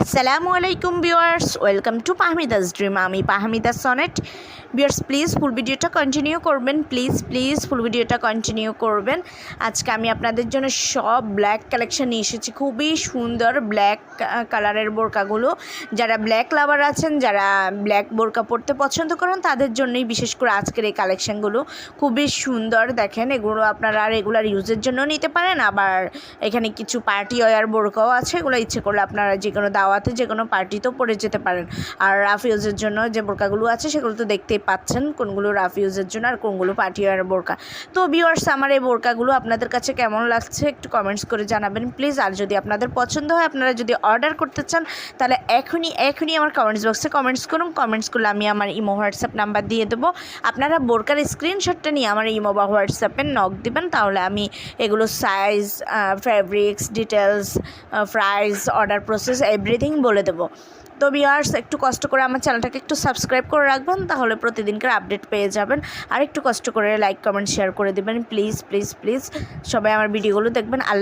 আসসালামু আলাইকুম viewers, welcome to ফahmidasdream। আমি Fahmida Sonet. Viewers please full ভিডিওটা কন্টিনিউ করবেন, প্লিজ ফুল ভিডিওটা কন্টিনিউ করবেন। আজকে আমি আপনাদের জন্য সব ব্ল্যাক কালেকশন নিয়ে এসেছি, খুবই সুন্দর ব্ল্যাক কালারের বোরকাগুলো। যারা ব্ল্যাক লাভার আছেন, যারা ব্ল্যাক বোরকা পরতে পছন্দ করেন, তাদের জন্যই বিশেষ করে আজকের এই কালেকশানগুলো খুবই সুন্দর। দেখেন, এগুলো আপনারা রেগুলার ইউজের জন্য নিতে পারেন, আবার এখানে কিছু পার্টি ওয়্যার বোরকাও আছে। এগুলো ইচ্ছে করলে আপনারা যে কোনো দাওয়াতে, যে কোনো পার্টিতেও পরে যেতে পারেন। আর রাফ ইউজের জন্য যে বোরকাগুলো আছে সেগুলো তো দেখতেই পাচ্ছেন, কোনগুলো রাফ ইউজের জন্য আর কোনগুলো পার্টি ওয়্যার বোরকা। তো ভিউয়ার্স, আমার এই বোরকাগুলো আপনাদের কাছে কেমন লাগছে একটু কমেন্টস করে জানাবেন প্লিজ। আর যদি আপনাদের পছন্দ হয়, আপনারা যদি অর্ডার করতে চান, তাহলে এখনই আমার কমেন্টস বক্সে কমেন্টস করুন। কমেন্টস করলে আমি আমার ইমো হোয়াটসঅ্যাপ নাম্বার দিয়ে দেবো। আপনারা বোরকার স্ক্রিনশটটা নিয়ে আমার ইমো বা হোয়াটসঅ্যাপে নক দিবেন, তাহলে আমি এগুলো size, fabrics, details, price, order process everything বলে দেবো। তো ভিউয়ার্স, একটু কষ্ট করে আমার চ্যানেলটাকে একটু সাবস্ক্রাইব করে রাখবেন, তাহলে প্রতিদিনকার আপডেট পেয়ে যাবেন। আর একটু কষ্ট করে লাইক, কমেন্ট, শেয়ার করে দেবেন প্লিজ। সবাই আমার ভিডিওগুলো দেখবেন। আল্লাহ।